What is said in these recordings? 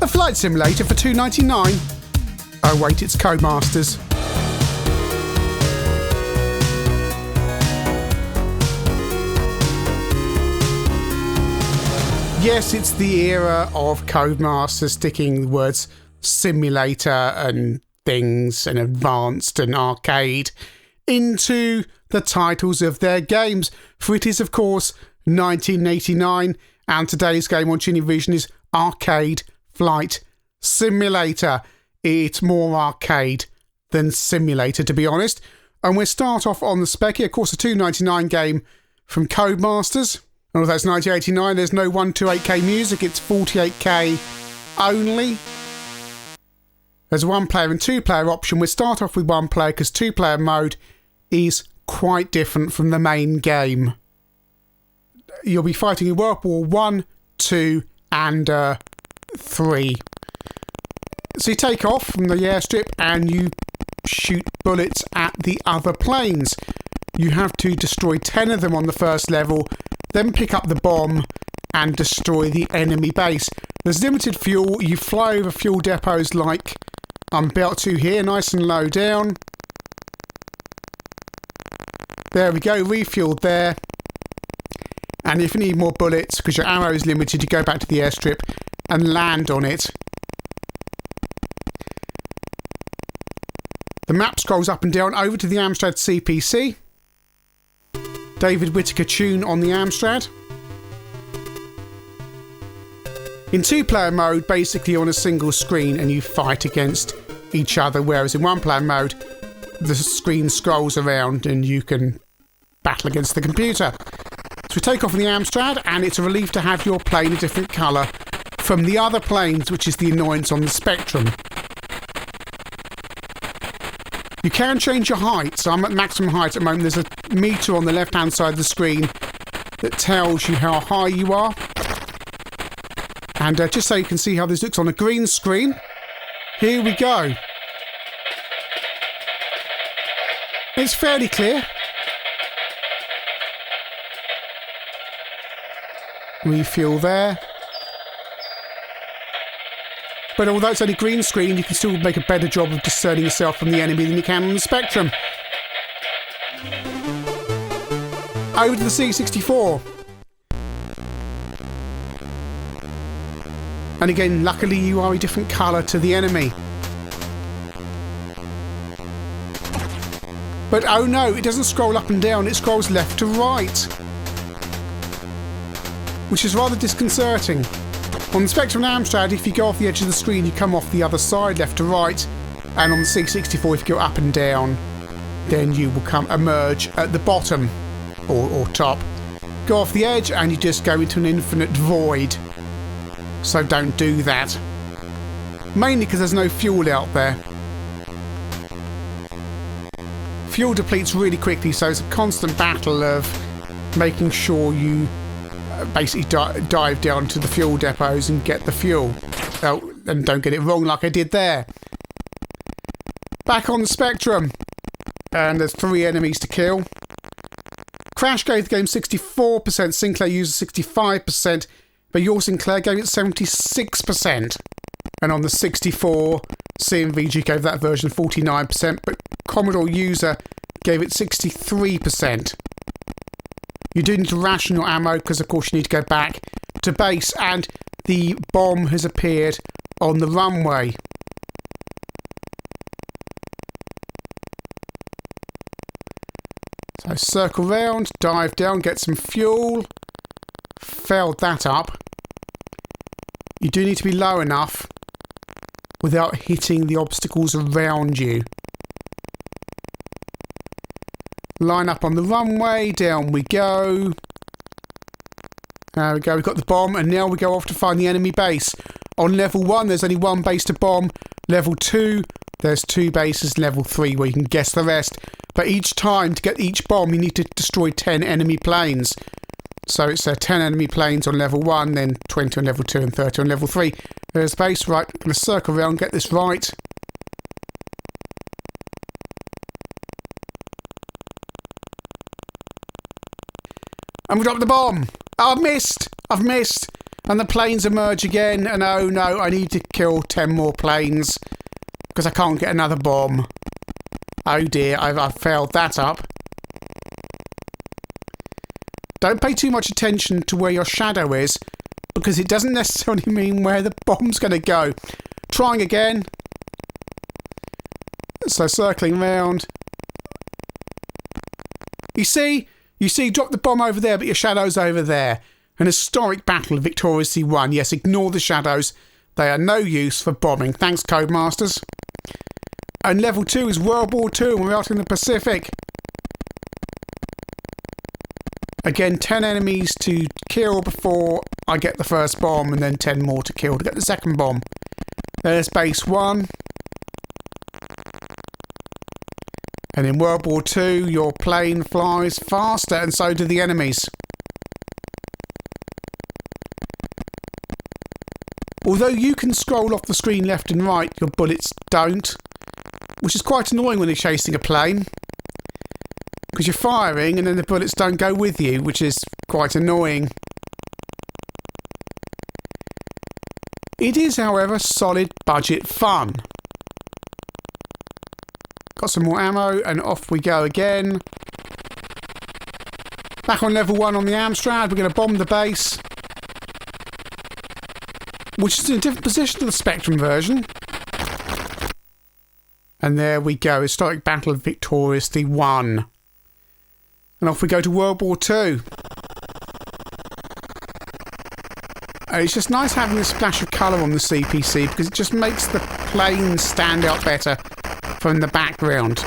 A flight simulator for $2.99? Oh wait, it's Codemasters. Yes, it's the era of Codemasters sticking the words simulator and things and advanced and arcade into the titles of their games. For it is, of course, 1989, and today's game on ChinnyVision is Arcade Flight Simulator. It's more arcade than simulator, to be honest. And we'll start off on the spec here. Of course, a $2.99 game from Codemasters. And although it's 1989, there's no 128K music, it's 48K only. There's a one-player and two-player option. We'll start off with one player because two-player mode is quite different from the main game. You'll be fighting in World War 1, 2 and 3. So you take off from the airstrip and you shoot bullets at the other planes. You have to destroy 10 of them on the first level, then pick up the bomb and destroy the enemy base. There's limited fuel. You fly over fuel depots like I'm about to here, nice and low down. There we go, refueled there. And if you need more bullets, because your ammo is limited, you go back to the airstrip and land on it. The map scrolls up and down over to the Amstrad CPC. David Whittaker tune on the Amstrad. In two-player mode, basically you're on a single screen and you fight against each other, whereas in one-player mode, the screen scrolls around and you can battle against the computer. So we take off on the Amstrad, and it's a relief to have your plane a different colour from the other planes, which is the annoyance on the spectrum. You can change your height, so I'm at maximum height at the moment. There's a meter on the left-hand side of the screen that tells you how high you are. And just so you can see how this looks on a green screen, here we go. It's fairly clear. Refuel there. But although it's only green screen, you can still make a better job of discerning yourself from the enemy than you can on the Spectrum. Over to the C64. And again, luckily you are a different colour to the enemy. But oh no, it doesn't scroll up and down, it scrolls left to right. Which is rather disconcerting. On the Spectrum and Amstrad, if you go off the edge of the screen, you come off the other side, left to right. And on the C64, if you go up and down, then you will emerge at the bottom, or top. Go off the edge and you just go into an infinite void. So don't do that. Mainly because there's no fuel out there. Fuel depletes really quickly, so it's a constant battle of making sure you basically dive down to the fuel depots and get the fuel. Oh, and don't get it wrong like I did there. Back on the Spectrum. And there's 3 enemies to kill. Crash gave the game 64%, Sinclair uses 65%, but your Sinclair gave it 76%. And on the 64, CMVG gave that version 49%, but Commodore user gave it 63%. You do need to ration your ammo because, of course, you need to go back to base, and the bomb has appeared on the runway. So circle round, dive down, get some fuel. Failed that up. You do need to be low enough without hitting the obstacles around you. Line up on the runway, down we go. There we go, we've got the bomb, and now we go off to find the enemy base. On level 1, there's only 1 base to bomb. Level 2, there's 2 bases. Level 3, where you can guess the rest. But each time, to get each bomb, you need to destroy 10 enemy planes. So it's 10 enemy planes on level 1, then 20 on level 2, and 30 on level 3. There's base, right, I'm going to circle around, get this right. And we dropped the bomb. Oh, I've missed. And the planes emerge again, and oh no, I need to kill 10 more planes because I can't get another bomb. Oh dear, I've failed that up. Don't pay too much attention to where your shadow is because it doesn't necessarily mean where the bomb's going to go. Trying again. So circling round. You see, drop the bomb over there, but your shadow's over there. An historic battle victoriously won. Yes, ignore the shadows. They are no use for bombing. Thanks, Codemasters. And level 2 is World War II, and we're out in the Pacific. Again, 10 enemies to kill before I get the first bomb, and then 10 more to kill to get the second bomb. There's base 1. And in World War II, your plane flies faster, and so do the enemies. Although you can scroll off the screen left and right, your bullets don't, which is quite annoying when you're chasing a plane. Because you're firing and then the bullets don't go with you, which is quite annoying. It is, however, solid budget fun. Got some more ammo and off we go again. Back on level 1 on the Amstrad, we're going to bomb the base. Which is in a different position to the Spectrum version. And there we go, historic battle victoriously won. And off we go to World War II. And it's just nice having this splash of colour on the CPC because it just makes the planes stand out better from the background.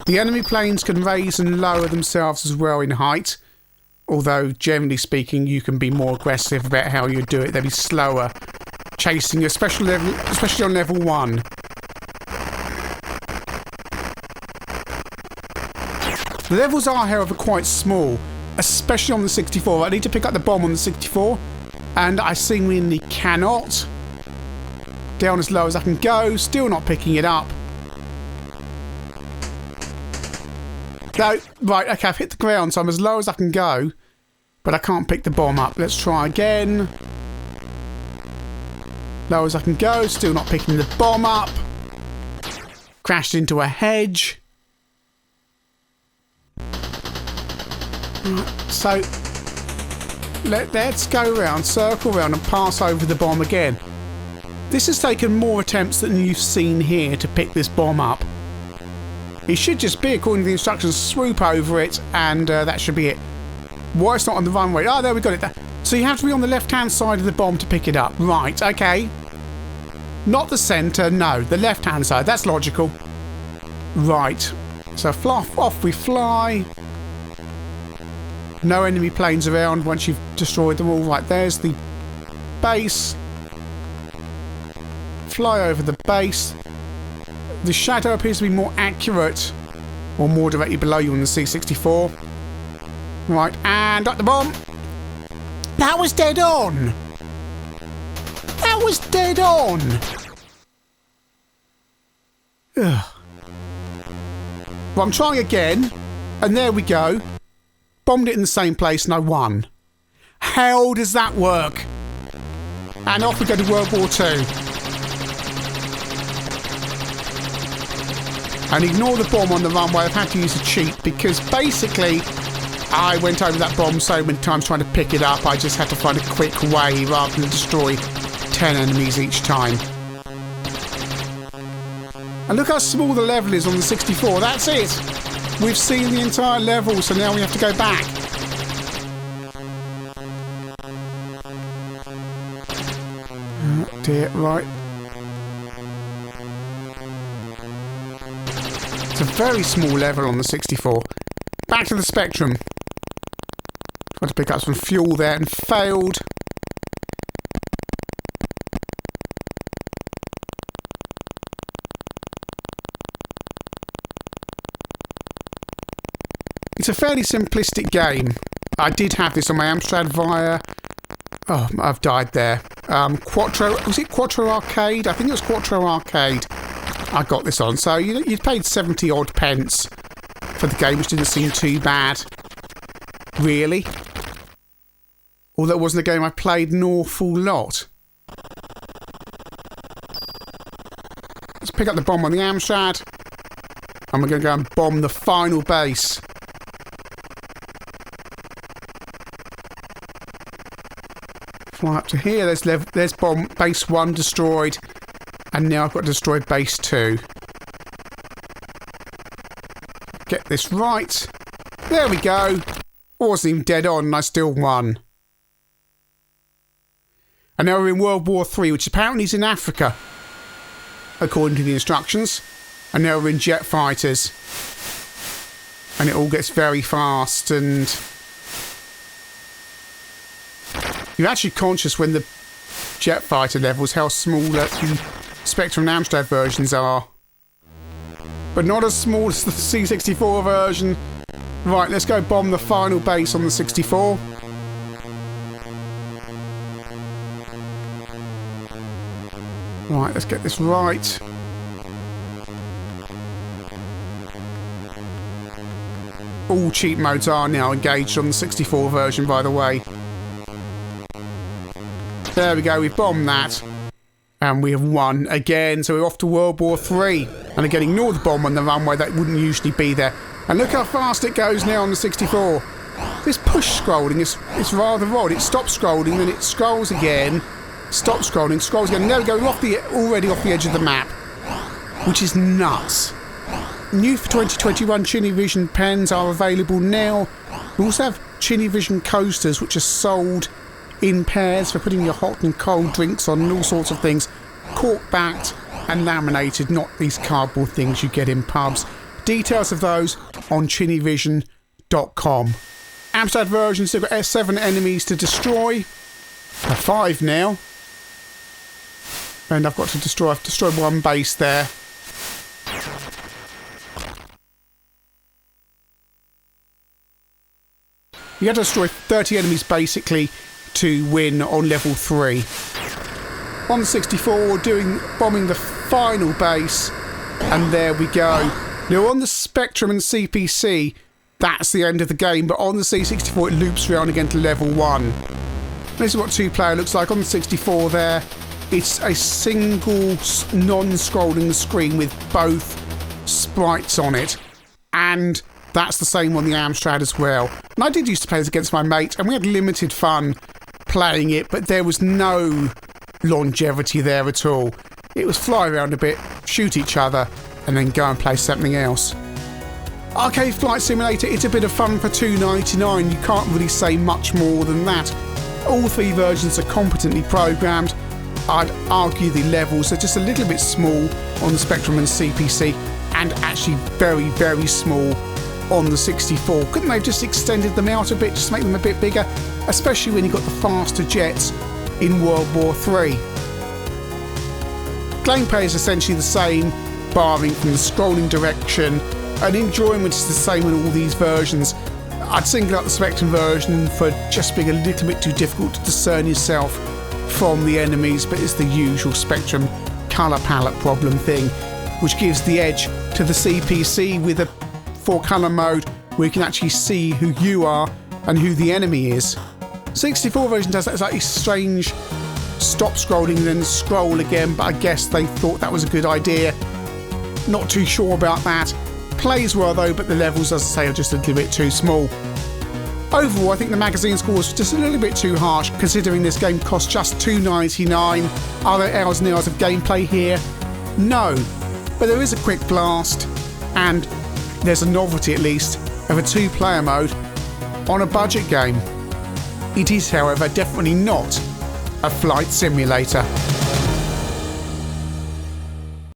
The enemy planes can raise and lower themselves as well in height. Although, generally speaking, you can be more aggressive about how you do it. They'll be slower chasing you, especially on level 1. The levels are, however, quite small, especially on the 64. I need to pick up the bomb on the 64, and I seemingly cannot. Down as low as I can go, still not picking it up. No, right, okay, I've hit the ground, so I'm as low as I can go, but I can't pick the bomb up. Let's try again. Low as I can go, still not picking the bomb up. Crashed into a hedge. So, let's go around, circle around and pass over the bomb again. This has taken more attempts than you've seen here to pick this bomb up. It should just be, according to the instructions, swoop over it and that should be it. Why it's not on the runway? Oh, there we got it. So you have to be on the left-hand side of the bomb to pick it up. Right, okay. Not the centre, no. The left-hand side. That's logical. Right. So off we fly. No enemy planes around once you've destroyed them all. Right, there's the base. Fly over the base. The shadow appears to be more accurate, or more directly below you on the C64. Right, and up the bomb. That was dead on. That was dead on. Ugh. Well, I'm trying again, and there we go. Bombed it in the same place and I won. How does that work? And off we go to World War II. And ignore the bomb on the runway. I've had to use a cheat because basically I went over that bomb so many times trying to pick it up. I just had to find a quick way rather than destroy 10 enemies each time. And look how small the level is on the 64. That's it. We've seen the entire level, so now we have to go back. Oh dear, right. It's a very small level on the 64. Back to the Spectrum. Tried to pick up some fuel there and failed. It's a fairly simplistic game. I did have this on my Amstrad via... Oh, I've died there. Quattro... Was it Quattro Arcade? I think it was Quattro Arcade. I got this on. So you'd paid 70 odd pence for the game, which didn't seem too bad. really. Although it wasn't a game I played an awful lot. Let's pick up the bomb on the Amstrad. And we're going to go and bomb the final base. Fly up to here. There's bomb base 1 destroyed. And now I've got to destroy base 2. Get this right. There we go. I wasn't even dead on and I still won. And now we're in World War III, which apparently is in Africa, according to the instructions. And now we're in jet fighters. And it all gets very fast, and you're actually conscious when the jet fighter levels how small the Spectrum and Amstrad versions are. But not as small as the C64 version. Right, let's go bomb the final base on the 64. Right, let's get this right. All cheat modes are now engaged on the 64 version, by the way. There we go, we've bombed that. And we have won again, so we're off to World War III. And again, ignore the bomb on the runway, that wouldn't usually be there. And look how fast it goes now on the 64. This push scrolling is rather odd. It stops scrolling, then it scrolls again, stops scrolling, scrolls again. And there we go, we're already off the edge of the map. Which is nuts. New for 2021, ChinnyVision pens are available now. We also have ChinnyVision coasters, which are sold in pairs for putting your hot and cold drinks on and all sorts of things. Cork backed and laminated, not these cardboard things you get in pubs. Details of those on ChinnyVision.com. Amstrad version still got 7 enemies to destroy. 5 now. And I've destroyed 1 base there. You have to destroy 30 enemies basically to win on level 3. On the 64, bombing the final base, and there we go. Now on the Spectrum and CPC, that's the end of the game, but on the C64 it loops around again to level 1. This is what 2-player looks like on the 64 there. It's a single non-scrolling screen with both sprites on it, and that's the same on the Amstrad as well. And I did used to play this against my mate, and we had limited fun playing it, but there was no longevity there at all. It was fly around a bit, shoot each other, and then go and play something else. Arcade Flight Simulator, it's a bit of fun for $2.99. You can't really say much more than that. All 3 versions are competently programmed. I'd argue the levels are just a little bit small on the Spectrum and CPC, and actually very, very small on the 64. Couldn't they have just extended them out a bit, just make them a bit bigger? Especially when you've got the faster jets in World War III. Gameplay is essentially the same, barring from the scrolling direction, and enjoyment is the same in all these versions. I'd single out the Spectrum version for just being a little bit too difficult to discern yourself from the enemies, but it's the usual Spectrum colour palette problem thing, which gives the edge to the CPC with a 4-colour mode where you can actually see who you are and who the enemy is. 64 version does that slightly strange stop scrolling and then scroll again, but I guess they thought that was a good idea. Not too sure about that. Plays well though, but the levels, as I say, are just a little bit too small. Overall, I think the magazine score was just a little bit too harsh, considering this game cost just $2.99. Are there hours and hours of gameplay here? No. But there is a quick blast, and there's a novelty at least of a 2-player mode on a budget game. It is, however, definitely not a flight simulator.